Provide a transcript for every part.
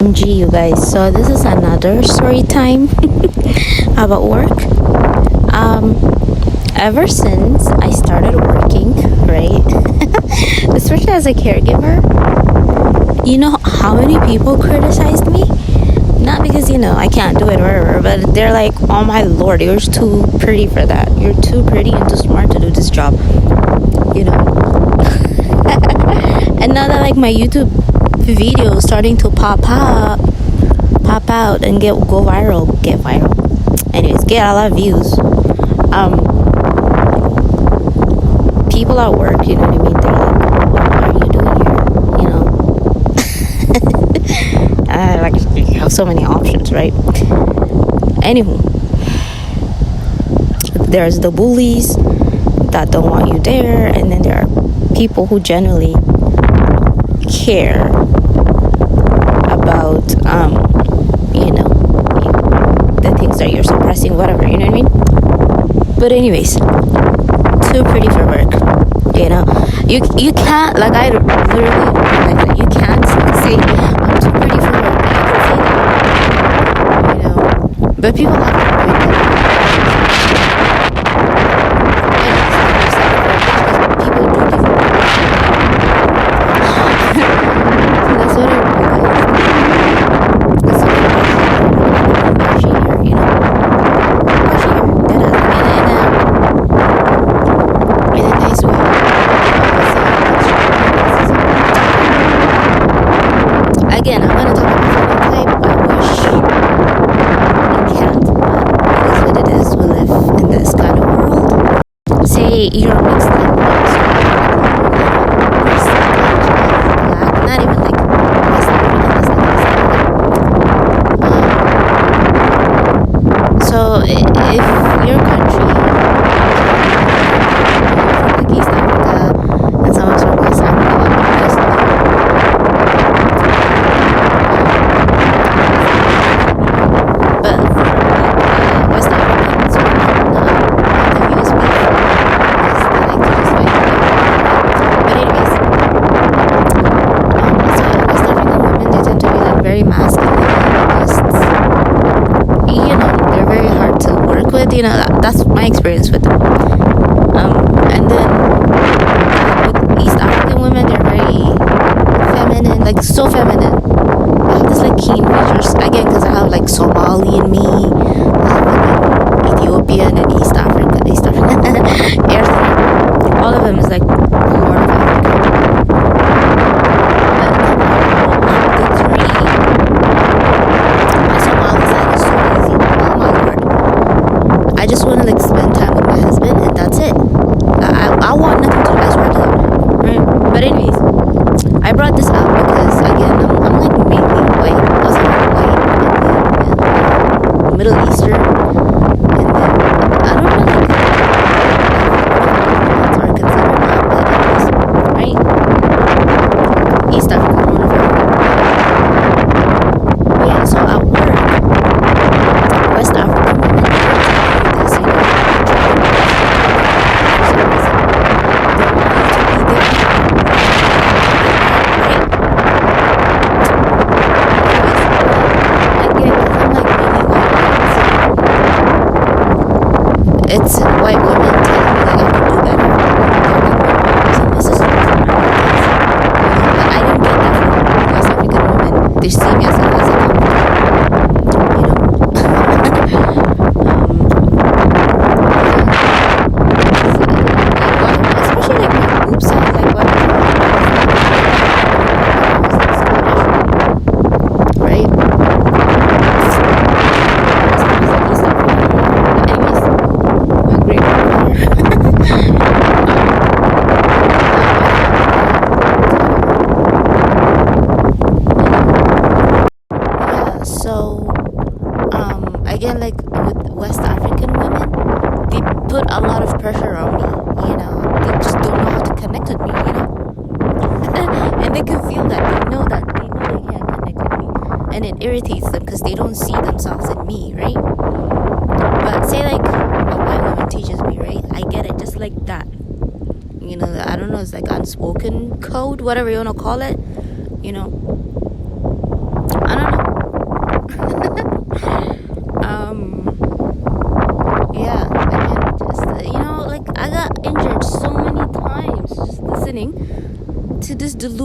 OMG, you guys. So this is another story time about work. Um, Ever since I started working, right, especially as a caregiver, you know how many people criticized me? Not because I can't do it or whatever, but they're like, "Oh my lord, you're too pretty for that. You're too pretty and too smart to do this job." You know. And now that like my YouTube videos starting to pop out and get viral. Anyways, get a lot of views. People at work, you know what I mean? They're like, "What are you doing here?" Like you have so many options, right? Anywho, there's the bullies that don't want you there, and then there are people who genuinely care about the things that you're suppressing, whatever, you know what I mean? But anyways, too pretty for work, you can't, like, I literally realized that you can't say I'm too pretty for work, but people have to break that. People do give you that's what I realized. That's what I realized. In a nice way. Again, I'm gonna talk about phenotype. I wish it can't, but it is what it is. We live in this kind of world. Say you're mixed like black, not even like so if your country from like East Africa and someone's from West Africa, but West Africans are not the views because they like to just fight. But anyways, so West African women, they tend to be like very masculine, just they're very hard to work with. That's my experience with them. And then with East African women, they're very feminine, like so feminine. I have this like keen features again because I have like Somali in me, I have like Ethiopian and East Africa, Eritrea. All of them is like Horn of Africa. But the three, my Somali side is so easy. Oh my lord. I just want to like spend time with my husband and that's it. I want nothing to do. I swear to God. Right? But anyways, I brought this up because again, I'm like mainly white. I was like white and then Middle Eastern, and then I don't know like are considered not, but anyways, right? East Africa, one of Africa. Yeah, so at work, West African women do this, it's white women telling me like I can do better. And this is but I didn't get that from West African women. They see me as a especially like my boob size, like what right? Anyways, my great grandfather. Yeah, so again, like with West African women, they put a lot of pressure on me, they just don't know how to connect with me, and they can feel that, they know they can't connect with me, and it irritates them because they don't see themselves in me, right? But say like a white woman teaches me, right? I get it just like that. I don't know, it's like unspoken code, whatever you want to call it, I don't know.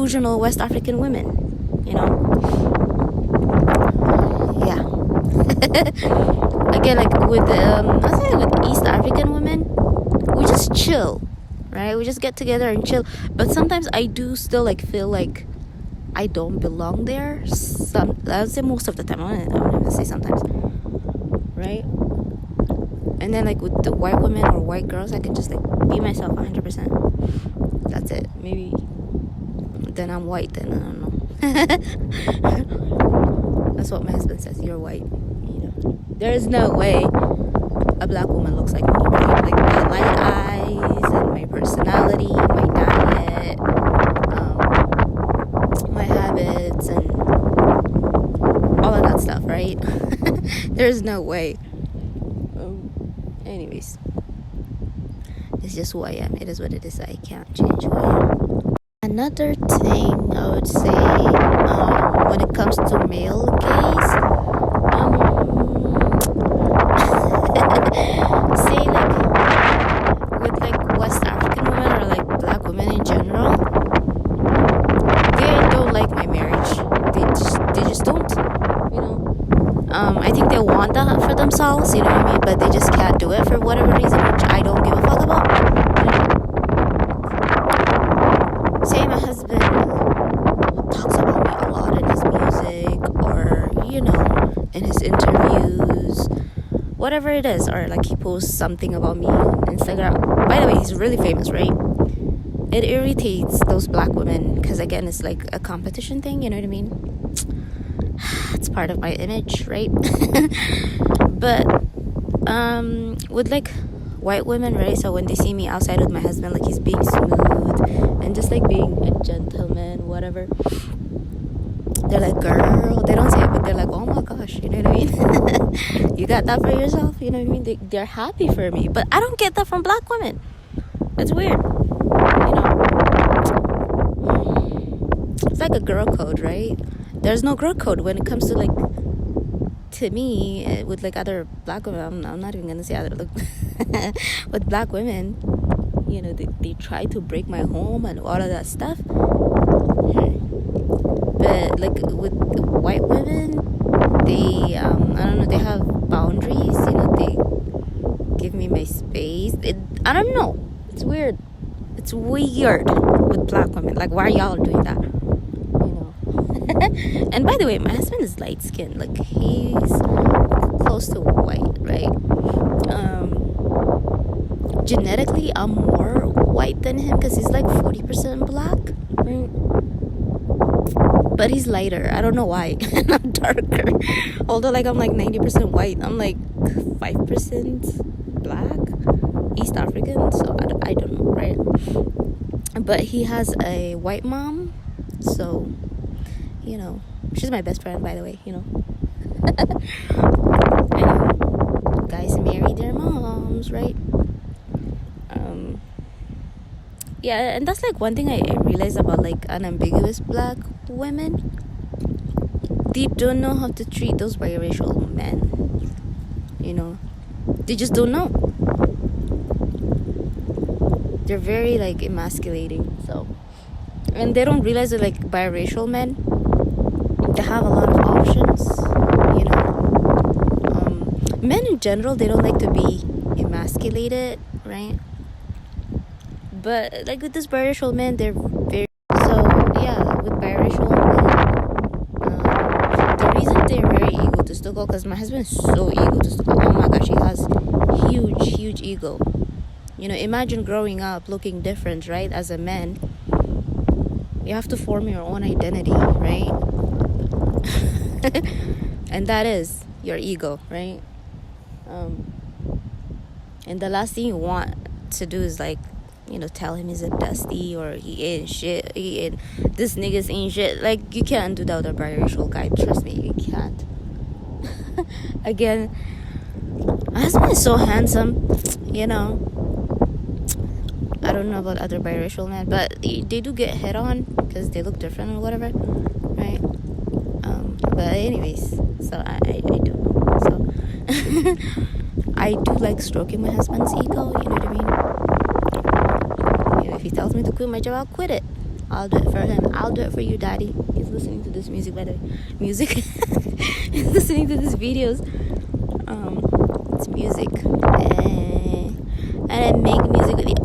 delusional West African women, you know. Yeah. Again, like with I say with East African women, we just chill, right? We just get together and chill. But sometimes I do still like feel like I don't belong there. I'd say most of the time. I don't even say sometimes, right? And then like with the white women or white girls, I can just like be myself 100%. That's it. Maybe then I'm white. Then I don't know. That's what my husband says. You're white. You know, there is no way a black woman looks like me, right? Like my light eyes and my personality, my diet, my habits, and all of that stuff, right? There's no way. Anyways, it's just who I am. It is what it is. I can't change who I am. Another thing I would say, when it comes to male gaze, say like with like West African women or like black women in general, they don't like my marriage. They just don't, you know. I think they want that for themselves, you know what I mean, but they just can't do it for whatever reason, which I don't give a fuck about, you know. Say my husband talks about me a lot in his music, or you know, in his interviews, whatever it is, or like he posts something about me on Instagram. By the way, he's really famous, right? It irritates those black women because again, it's like a competition thing, you know what I mean? It's part of my image, right? But with like white women, right? So when they see me outside with my husband, like he's being smooth and just like being a gentleman, whatever, they're like, girl, they don't say it, but they're like, oh my gosh, you know what I mean? You got that for yourself, you know what I mean? They're happy for me, but I don't get that from black women. It's weird, you know. It's like a girl code, right? There's no girl code when it comes to like, to me, with like other black women. I'm not even gonna say other, look. With black women, you know, they try to break my home and all of that stuff. But like with white women, they I don't know, they have boundaries, you know, they give me my space. I don't know, it's weird with black women. Like, why are y'all doing that, you know? And by the way, my husband is light skinned, like he's close to white, right? Genetically I'm more white than him because he's like 40% black, right? But he's lighter. I don't know why. And I'm darker. Although like I'm like 90% white, I'm like 5% black, East African. So I don't know, right? But he has a white mom, so you know, she's my best friend, by the way, you know. Anyway, guys marry their moms, right? Yeah, and that's like one thing I realized about like unambiguous black women. They don't know how to treat those biracial men, you know. They just don't know. They're very like emasculating, so, and they don't realize that like biracial men, they have a lot of options, you know. Men in general, they don't like to be emasculated, right? But like with this biracial men, they're very, so yeah, with biracial men, the reason they're very egotistical, because my husband is so egotistical. Oh my gosh, he has huge ego. You know, imagine growing up looking different, right? As a man, you have to form your own identity, right? And that is your ego, right? And the last thing you want to do is like, you know, tell him he's a dusty or he ain't shit, this niggas ain't shit. Like, you can't do that with a biracial guy. Trust me, you can't. Again, my husband is so handsome, you know. I don't know about other biracial men, but they do get hit on because they look different or whatever, right? But anyways, so I don't know. So I do like stroking my husband's ego, you know what I mean? You know, if he tells me to quit my job, I'll quit it. I'll do it for him. I'll do it for you, daddy. He's listening to this music, by the way. Music. He's listening to these videos. It's music. And I make music with the